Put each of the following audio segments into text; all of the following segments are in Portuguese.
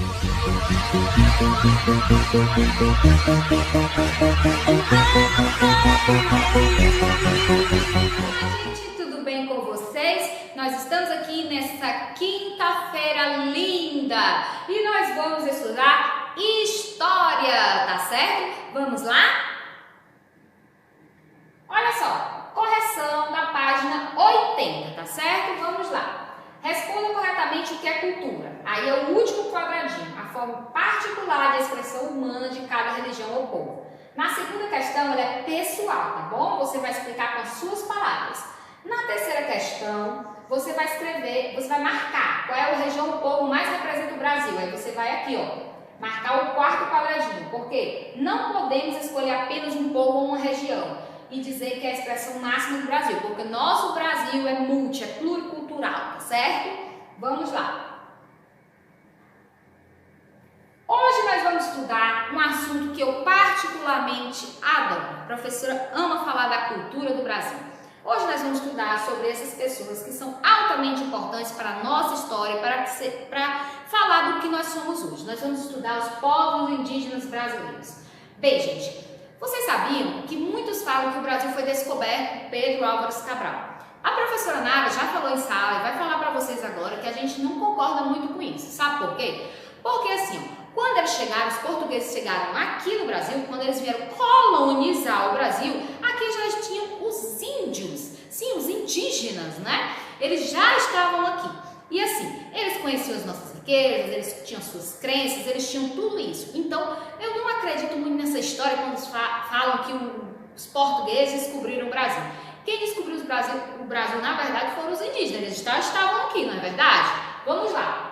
Gente, tudo bem com vocês? Nós estamos aqui nessa quinta-feira linda e nós vamos estudar história, tá certo? Vamos lá? Olha só, correção da página 80, tá certo? Vamos lá. Responda corretamente o que é cultura. Aí é o último quadradinho, a forma particular de expressão humana de cada religião ou povo. Na segunda questão, ela é pessoal, tá bom? Você vai explicar com as suas palavras. Na terceira questão, você vai escrever, você vai marcar qual é a região ou povo mais representa o Brasil. Aí você vai aqui, ó, marcar o quarto quadradinho, porque não podemos escolher apenas um povo ou uma região e dizer que é a expressão máxima do Brasil, porque nosso Brasil é multi, é pluricultural, tá certo? Vamos lá. Hoje nós vamos estudar um assunto que eu particularmente adoro. A professora ama falar da cultura do Brasil. Hoje nós vamos estudar sobre essas pessoas que são altamente importantes para a nossa história, para falar do que nós somos hoje. Nós vamos estudar os povos indígenas brasileiros. Bem, gente, vocês sabiam que muitos falam que o Brasil foi descoberto por Pedro Álvares Cabral? A professora Nara já falou em sala e vai falar para vocês agora que a gente não concorda muito com isso. Sabe por quê? Porque assim, quando eles chegaram, os portugueses chegaram aqui no Brasil, quando eles vieram colonizar o Brasil, aqui já tinham os índios, sim, os indígenas, né? Eles já estavam aqui. E assim, eles conheciam as nossas riquezas, eles tinham suas crenças, eles tinham tudo isso. Então, eu não acredito muito nessa história quando falam que os portugueses descobriram o Brasil. Quem descobriu o Brasil, na verdade, foram os indígenas. Eles já estavam aqui, não é verdade? Vamos lá.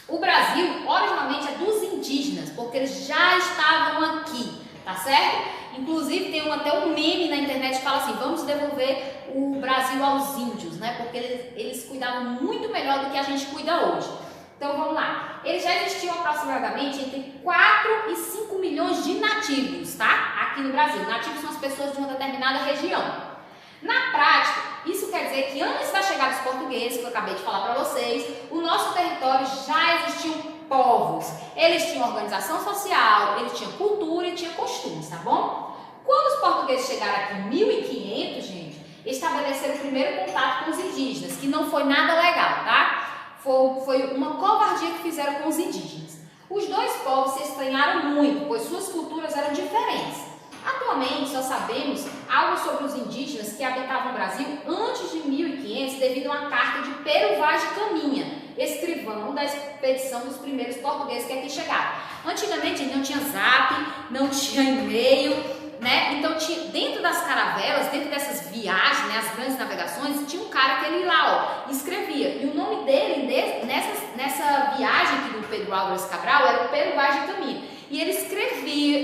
O Brasil, originalmente, é dos indígenas, porque eles já estavam aqui, tá certo? Inclusive, tem até um meme na internet que fala assim, vamos devolver o Brasil aos índios, né? Porque eles cuidavam muito melhor do que a gente cuida hoje. Então, vamos lá. Eles já existiam aproximadamente entre 4 e 5 milhões de nativos, tá? Aqui no Brasil. Nativos são as pessoas de uma determinada região. Na prática, isso quer dizer que antes da chegada dos portugueses, que eu acabei de falar para vocês, o nosso território já existiam povos. Eles tinham organização social, eles tinham cultura e tinham costumes, tá bom? Quando os portugueses chegaram aqui em 1500, gente, estabeleceram o primeiro contato com os indígenas, que não foi nada legal, tá? Foi uma covardia que fizeram com os indígenas. Os dois povos se estranharam muito, pois suas culturas eram diferentes. Atualmente, só sabemos algo sobre os indígenas que habitavam o Brasil antes de 1500 devido a uma carta de Pero Vaz de Caminha, escrivão da expedição dos primeiros portugueses que aqui chegaram. Antigamente não tinha zap, não tinha e-mail, né? Então dentro das caravelas, dentro dessas viagens, né, as grandes navegações, tinha um cara que ele lá, ó, escrevia. E o nome dele nessa viagem aqui do Pedro Álvares Cabral era o Pero Vaz de Caminha. E ele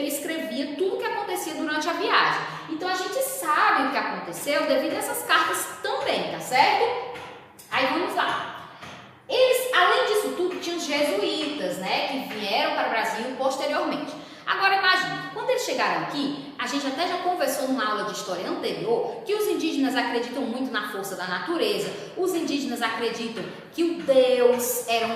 escrevia tudo o que acontecia durante a viagem. Então a gente sabe o que aconteceu devido a essas cartas também, tá certo? Aí vamos lá. Eles, além disso tudo, tinham os jesuítas, né, que vieram para o Brasil posteriormente. Agora imagine, quando eles chegaram aqui, a gente até já conversou numa aula de história anterior que os indígenas acreditam muito na força da natureza, os indígenas acreditam que o Deus era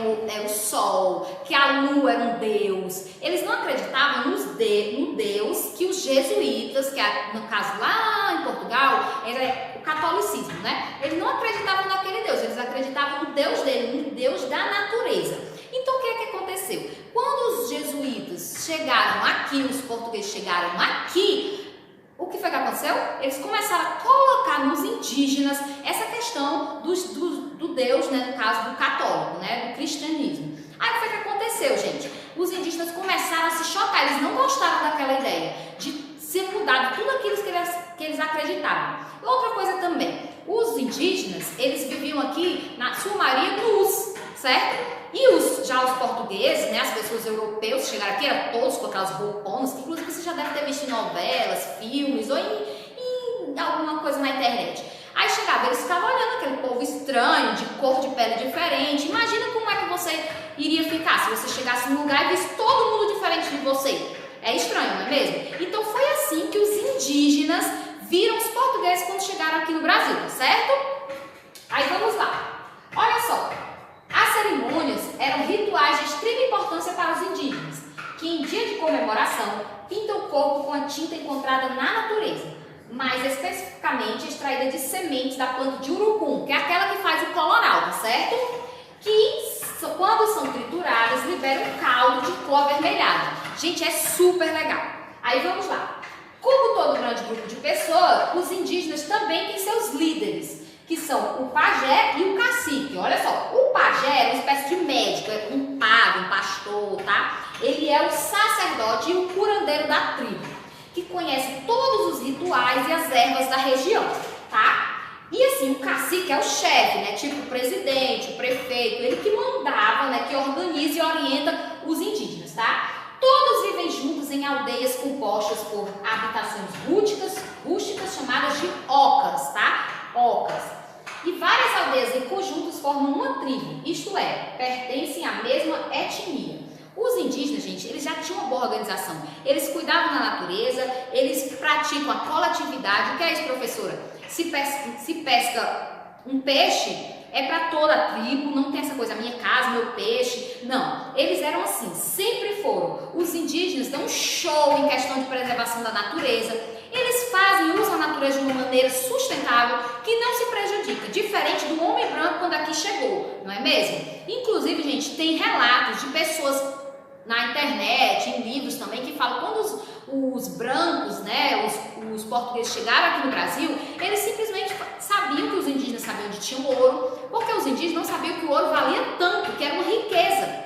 o sol, que a lua era um Deus. Eles não acreditavam no Deus que os jesuítas, que no caso lá em Portugal, era o catolicismo, né? Eles não acreditavam naquele Deus, eles acreditavam no Deus dele, no Deus da natureza. Então o que é que aconteceu? Quando os jesuítas chegaram aqui, os portugueses chegaram aqui, o que foi que aconteceu? Eles começaram a colocar nos indígenas essa questão do Deus, né, no caso do católico, né, do cristianismo. Aí o que foi que aconteceu, gente? Os indígenas começaram a se chocar, eles não gostaram daquela ideia de ser mudado tudo aquilo que eles acreditavam. Outra coisa também, os indígenas, eles viviam aqui, na sua maioria, nus, certo? E já os portugueses, né, as pessoas europeias que chegaram aqui, eram todos com aquelas rouponas, que inclusive você já deve ter visto em novelas, filmes ou em alguma coisa na internet. Aí chegava, eles ficavam olhando aquele povo estranho, de cor de pele diferente. Imagina como é que você iria ficar se você chegasse num lugar e visse todo mundo diferente de você. É estranho, não é mesmo? Então foi assim que os indígenas viram os portugueses quando chegaram aqui no Brasil, tá certo? Aí vamos lá. Olha só. As cerimônias eram rituais de extrema importância para comemoração, pinta o corpo com a tinta encontrada na natureza, mais especificamente extraída de sementes da planta de urucum, que é aquela que faz o coloral, tá certo? Que quando são trituradas, liberam um caldo de cor avermelhada. Gente, é super legal. Aí vamos lá. Como todo grande grupo de pessoas, os indígenas também têm seus líderes, que são o pajé e o cacique. Olha só, o pajé é uma espécie de médico, é um padre, um pastor, tá? Ele é o sacerdote e o curandeiro da tribo, que conhece todos os rituais e as ervas da região, tá? E assim, o cacique é o chefe, né? Tipo o presidente, o prefeito, ele que mandava, né? Que organiza e orienta os indígenas, tá? Todos vivem juntos em aldeias compostas por habitações rústicas chamadas de ocas, tá? Ocas. E várias aldeias em conjuntos formam uma tribo, isto é, pertencem à mesma etnia. Os indígenas, gente, eles já tinham uma boa organização. Eles cuidavam da natureza, eles praticam a coletividade. O que é isso, professora? Se pesca um peixe, é para toda a tribo, não tem essa coisa, minha casa, meu peixe. Não, eles eram assim, sempre foram. Os indígenas dão um show em questão de preservação da natureza. Eles fazem e usam a natureza de uma maneira sustentável, que não se prejudica, diferente do homem branco quando aqui chegou, não é mesmo? Inclusive, gente, tem relatos de pessoas na internet, em livros também, que falam quando os brancos, né, os portugueses chegaram aqui no Brasil, eles simplesmente sabiam que os indígenas sabiam onde tinha o ouro, porque os indígenas não sabiam que o ouro valia tanto, que era uma riqueza.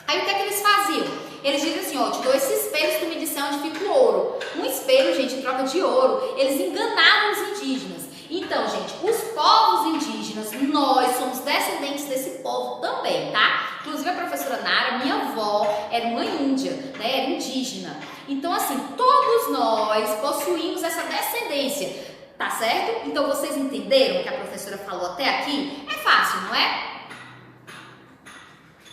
Aí o que é que eles faziam? Eles dizem assim, ó, te dou esse espelho se tu me disser onde fica o ouro. Um espelho, gente, em troca de ouro. Eles enganavam os indígenas. Então, gente, os povos indígenas, nós somos descendentes desse povo também, tá? Inclusive a professora Nara, minha avó, era uma índia, né? Era indígena. Então, assim, todos nós possuímos essa descendência, tá certo? Então, vocês entenderam o que a professora falou até aqui? É fácil, não é?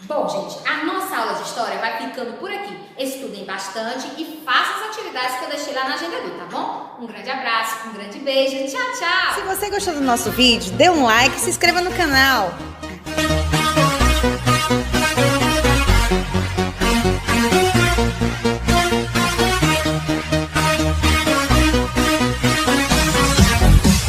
Bom, gente, a nossa aula de história vai ficando por aqui. Estudem bastante e façam as atividades que eu deixei lá na agenda do, tá bom? Um grande abraço, um grande beijo, tchau, tchau! Se você gostou do nosso vídeo, dê um like e se inscreva no canal.